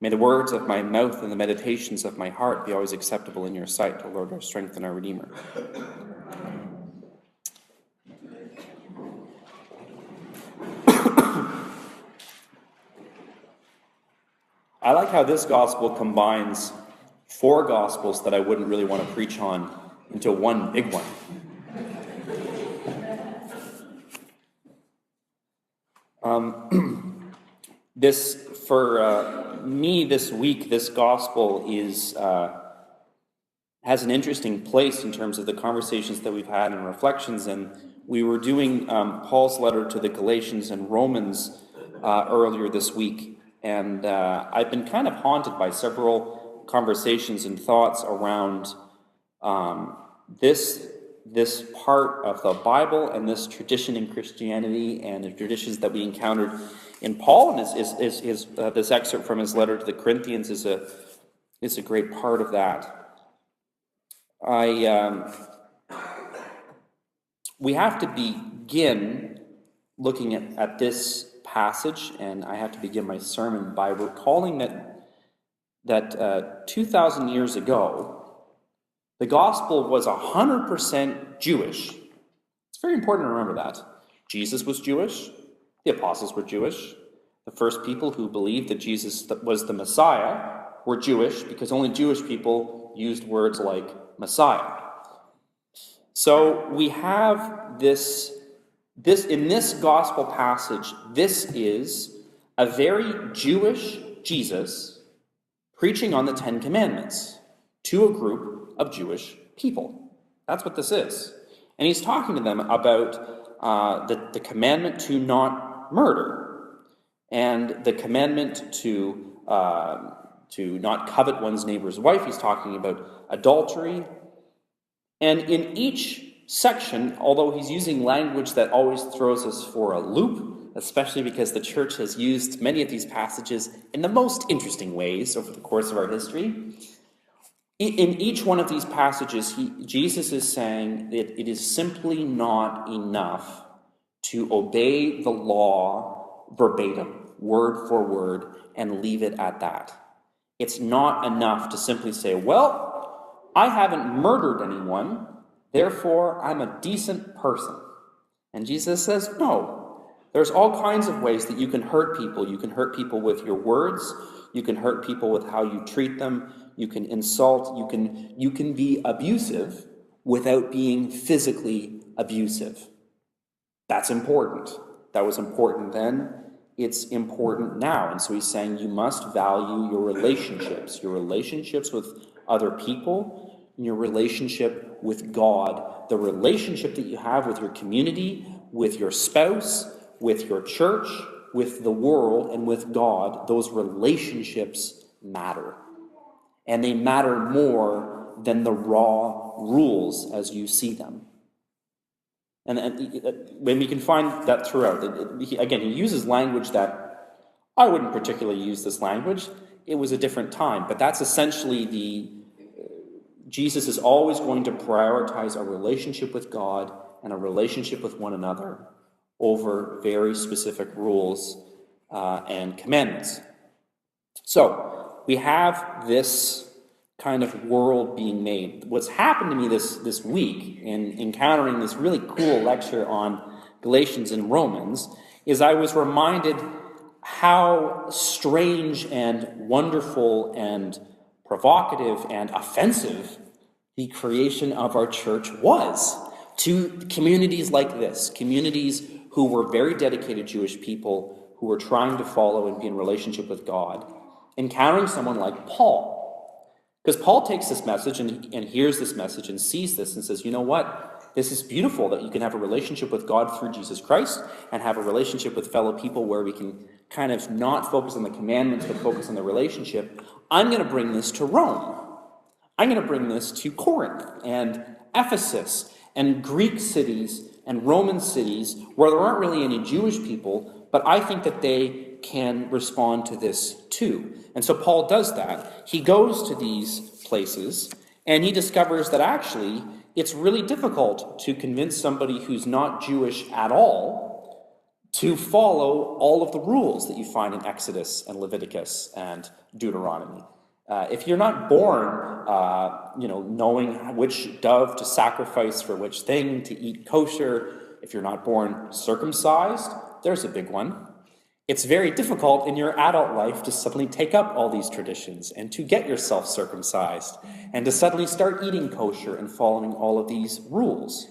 May the words of my mouth and the meditations of my heart be always acceptable in your sight, O Lord, our strength and our Redeemer. I like how this gospel combines 4 gospels that I wouldn't really want to preach on into one big one. For me this week, this gospel has an interesting place in terms of the conversations that we've had and reflections. And we were doing Paul's letter to the Galatians and Romans earlier this week. And I've been kind of haunted by several conversations and thoughts around this part of the Bible and this tradition in Christianity and the traditions that we encountered in Paul. And this excerpt from his letter to the Corinthians is a great part of that. We have to begin looking at this passage, and I have to begin my sermon by recalling that 2,000 years ago, the gospel was 100% Jewish. It's very important to remember that. Jesus was Jewish. The apostles were Jewish. The first people who believed that Jesus was the Messiah were Jewish, because only Jewish people used words like Messiah. So we have this in this gospel passage, this is a very Jewish Jesus preaching on the 10 Commandments to a group of Jewish people. That's what this is. And he's talking to them about the commandment to not murder and the commandment to not covet one's neighbor's wife. He's talking about adultery. And in each section, although he's using language that always throws us for a loop, especially because the church has used many of these passages in the most interesting ways over the course of our history, in each one of these passages, Jesus is saying that it is simply not enough to obey the law verbatim, word for word, and leave it at that. It's not enough to simply say, well, I haven't murdered anyone, therefore I'm a decent person. And Jesus says, no. There's all kinds of ways that you can hurt people. You can hurt people with your words. You can hurt people with how you treat them. You can insult. You can be abusive without being physically abusive. That's important. That was important then. It's important now. And so he's saying you must value your relationships with other people, and your relationship with God, the relationship that you have with your community, with your spouse, with your church, with the world, and with God. Those relationships matter. And they matter more than the raw rules as you see them. And when we can find that throughout. Again, he uses language that I wouldn't particularly use this language. It was a different time. But that's essentially Jesus is always going to prioritize a relationship with God and a relationship with one another over very specific rules and commandments. So we have this kind of world being made. What's happened to me this week in encountering this really cool lecture on Galatians and Romans is I was reminded how strange and wonderful and provocative and offensive the creation of our church was to communities like this, communities who were very dedicated Jewish people who were trying to follow and be in relationship with God, encountering someone like Paul. Because Paul takes this message and hears this message and sees this and says, you know what? This is beautiful that you can have a relationship with God through Jesus Christ and have a relationship with fellow people where we can kind of not focus on the commandments but focus on the relationship. I'm going to bring this to Rome. I'm going to bring this to Corinth and Ephesus and Greek cities and Roman cities where there aren't really any Jewish people, but I think that they can respond to this too. And so Paul does that. He goes to these places and he discovers that actually it's really difficult to convince somebody who's not Jewish at all to follow all of the rules that you find in Exodus and Leviticus and Deuteronomy. If you're not born, knowing which dove to sacrifice for which thing, to eat kosher, if you're not born circumcised, there's a big one. It's very difficult in your adult life to suddenly take up all these traditions and to get yourself circumcised and to suddenly start eating kosher and following all of these rules.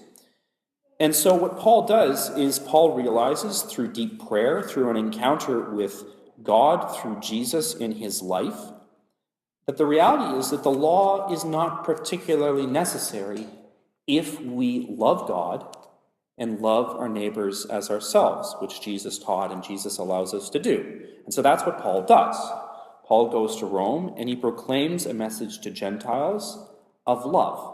And so what Paul does is Paul realizes through deep prayer, through an encounter with God, through Jesus in his life, that the reality is that the law is not particularly necessary if we love God and love our neighbors as ourselves, which Jesus taught and Jesus allows us to do. And so that's what Paul does. Paul goes to Rome and he proclaims a message to Gentiles of love.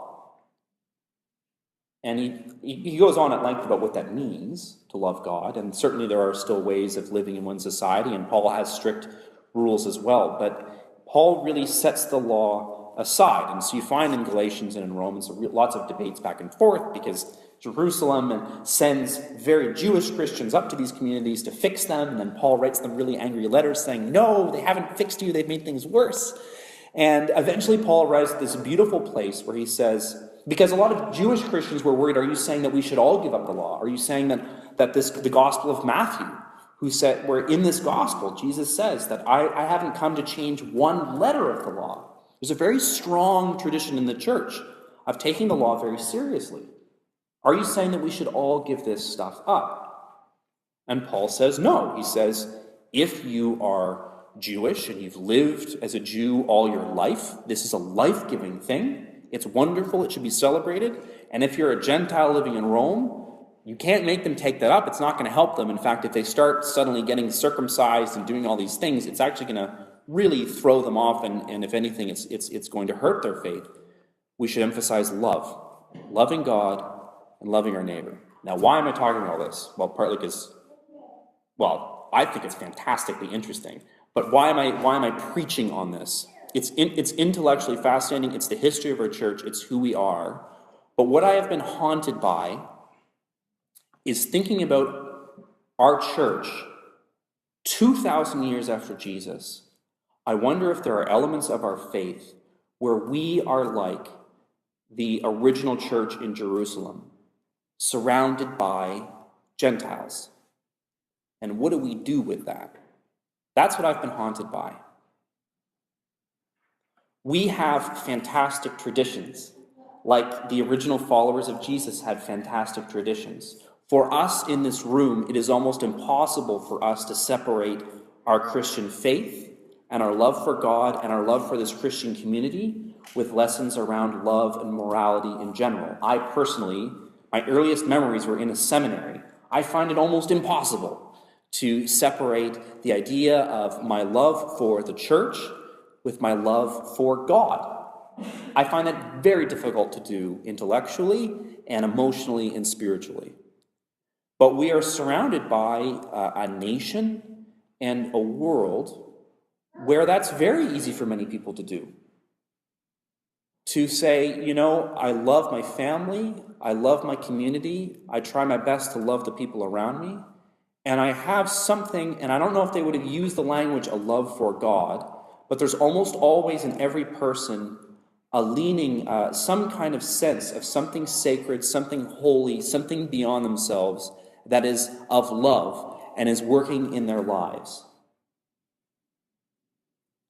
And he goes on at length about what that means to love God, and certainly there are still ways of living in one society, and Paul has strict rules as well, but Paul really sets the law aside. And so you find in Galatians and in Romans lots of debates back and forth because Jerusalem sends very Jewish Christians up to these communities to fix them, and then Paul writes them really angry letters saying, no, they haven't fixed you, they've made things worse. And eventually Paul arrives at this beautiful place where he says, because a lot of Jewish Christians were worried, are you saying that we should all give up the law? Are you saying that the gospel of Matthew, who said, where in this gospel, Jesus says that I haven't come to change one letter of the law. There's a very strong tradition in the church of taking the law very seriously. Are you saying that we should all give this stuff up? And Paul says no. He says, if you are Jewish and you've lived as a Jew all your life, this is a life-giving thing. It's wonderful. It should be celebrated. And if you're a Gentile living in Rome, you can't make them take that up. It's not going to help them. In fact, if they start suddenly getting circumcised and doing all these things, it's actually going to really throw them off. And if anything, it's going to hurt their faith. We should emphasize love. Loving God and loving our neighbor. Now, why am I talking about this? Well, partly because, I think it's fantastically interesting. But why am I preaching on this? It's intellectually fascinating. It's the history of our church. It's who we are. But what I have been haunted by is thinking about our church 2,000 years after Jesus. I wonder if there are elements of our faith where we are like the original church in Jerusalem, surrounded by Gentiles. And what do we do with that? That's what I've been haunted by. We have fantastic traditions, like the original followers of Jesus had fantastic traditions. For us in this room, it is almost impossible for us to separate our Christian faith and our love for God and our love for this Christian community with lessons around love and morality in general. I personally, my earliest memories were in a seminary. I find it almost impossible to separate the idea of my love for the church with my love for God. I find that very difficult to do intellectually and emotionally and spiritually. But we are surrounded by a nation and a world where that's very easy for many people to do. To say, I love my family, I love my community, I try my best to love the people around me, and I have something, and I don't know if they would have used the language a love for God, but there's almost always in every person a leaning, some kind of sense of something sacred, something holy, something beyond themselves that is of love and is working in their lives.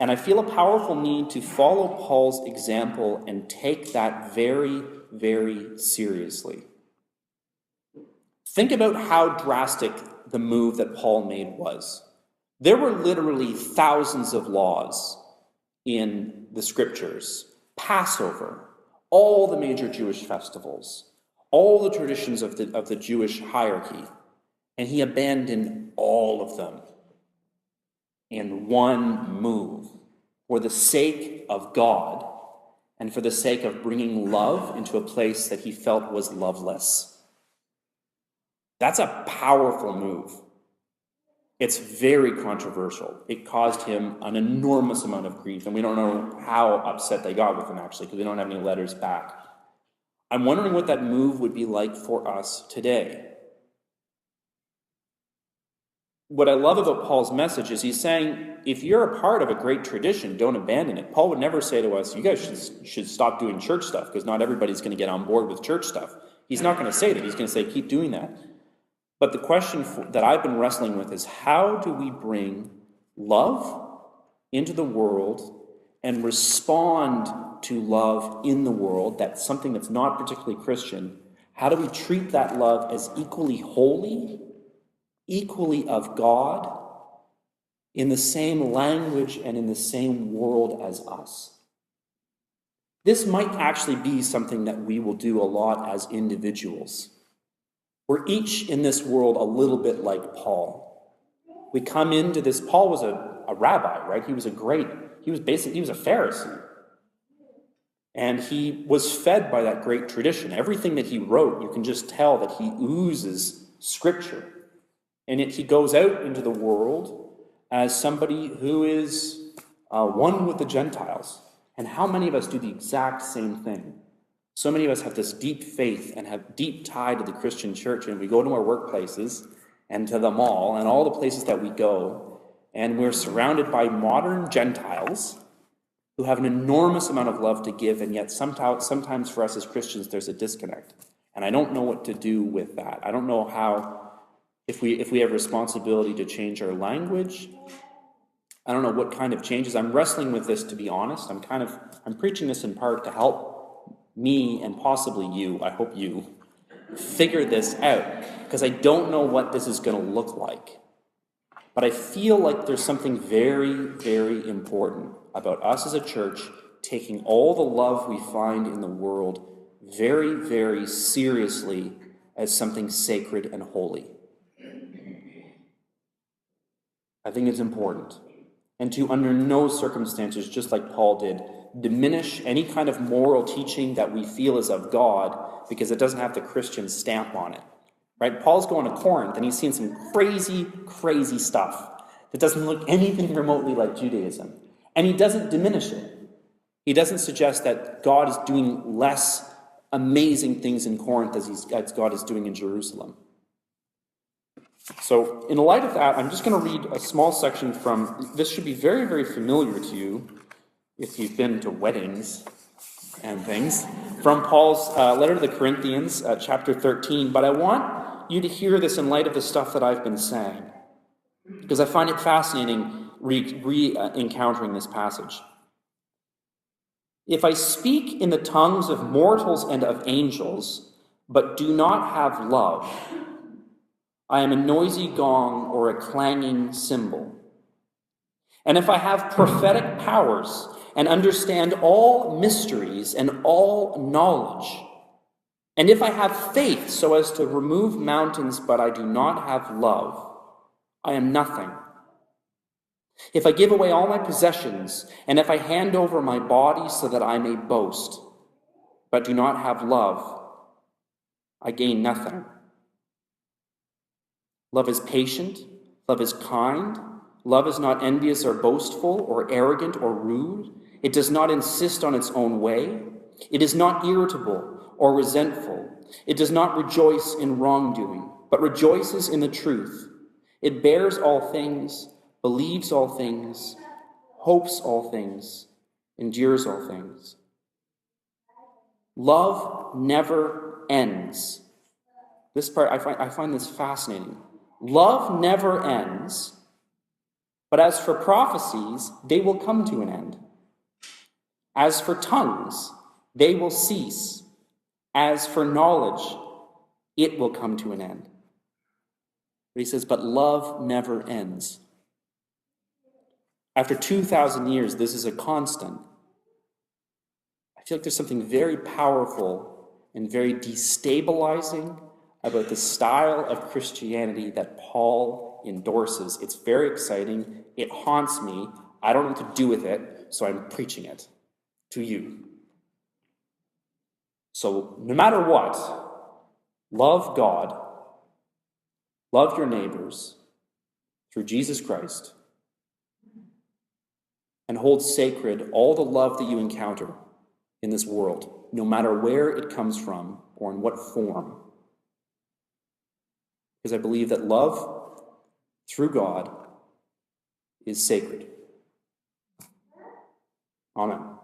And I feel a powerful need to follow Paul's example and take that very, very seriously. Think about how drastic the move that Paul made was. There were literally thousands of laws in the scriptures. Passover, all the major Jewish festivals, all the traditions of the Jewish hierarchy, and he abandoned all of them in one move for the sake of God and for the sake of bringing love into a place that he felt was loveless. That's a powerful move. It's very controversial. It caused him an enormous amount of grief, and we don't know how upset they got with him, actually, because we don't have any letters back. I'm wondering what that move would be like for us today. what I love about Paul's message is he's saying, if you're a part of a great tradition, don't abandon it. Paul would never say to us, you guys should stop doing church stuff because not everybody's going to get on board with church stuff. He's not going to say that. He's going to say, keep doing that. But the question that I've been wrestling with is, how do we bring love into the world and respond to love in the world? That's something that's not particularly Christian. How do we treat that love as equally holy, equally of God, in the same language and in the same world as us? This might actually be something that we will do a lot as individuals. We're each in this world a little bit like Paul. We come into this, Paul was a rabbi, right? He was a Pharisee. And he was fed by that great tradition. Everything that he wrote, you can just tell that he oozes scripture. And yet he goes out into the world as somebody who is one with the Gentiles. And how many of us do the exact same thing? So many of us have this deep faith and have deep tie to the Christian church, and we go to our workplaces and to the mall and all the places that we go, and we're surrounded by modern Gentiles who have an enormous amount of love to give, and yet sometimes for us as Christians there's a disconnect. And I don't know what to do with that. I don't know how, if we have responsibility to change our language. I don't know what kind of changes. I'm wrestling with this, to be honest. I'm preaching this in part to help me and possibly you, I hope you, figure this out, because I don't know what this is going to look like. But I feel like there's something very, very important about us as a church taking all the love we find in the world very, very seriously as something sacred and holy. I think it's important. And to, under no circumstances, just like Paul did, diminish any kind of moral teaching that we feel is of God because it doesn't have the Christian stamp on it. Right? Paul's going to Corinth and he's seen some crazy, crazy stuff that doesn't look anything remotely like Judaism. And he doesn't diminish it. He doesn't suggest that God is doing less amazing things in Corinth as God is doing in Jerusalem. So in light of that, I'm just going to read a small section from, this should be very, very familiar to you if you've been to weddings and things, from Paul's letter to the Corinthians, chapter 13. But I want you to hear this in light of the stuff that I've been saying, because I find it fascinating re-encountering this passage. If I speak in the tongues of mortals and of angels, but do not have love, I am a noisy gong or a clanging cymbal. And if I have prophetic powers and understand all mysteries and all knowledge, and if I have faith so as to remove mountains, but I do not have love, I am nothing. If I give away all my possessions, and if I hand over my body so that I may boast, but do not have love, I gain nothing. Love is patient, love is kind, love is not envious or boastful or arrogant or rude. It does not insist on its own way. It is not irritable or resentful. It does not rejoice in wrongdoing, but rejoices in the truth. It bears all things, believes all things, hopes all things, endures all things. Love never ends. This part, I find this fascinating. Love never ends, but as for prophecies, they will come to an end. As for tongues, they will cease. As for knowledge, it will come to an end. But he says, but love never ends. After 2,000 years, this is a constant. I feel like there's something very powerful and very destabilizing about the style of Christianity that Paul endorses. It's very exciting. It haunts me. I don't know what to do with it, so I'm preaching it to you. So no matter what, love God, love your neighbors through Jesus Christ, and hold sacred all the love that you encounter in this world, no matter where it comes from or in what form. Because I believe that love through God is sacred. Amen.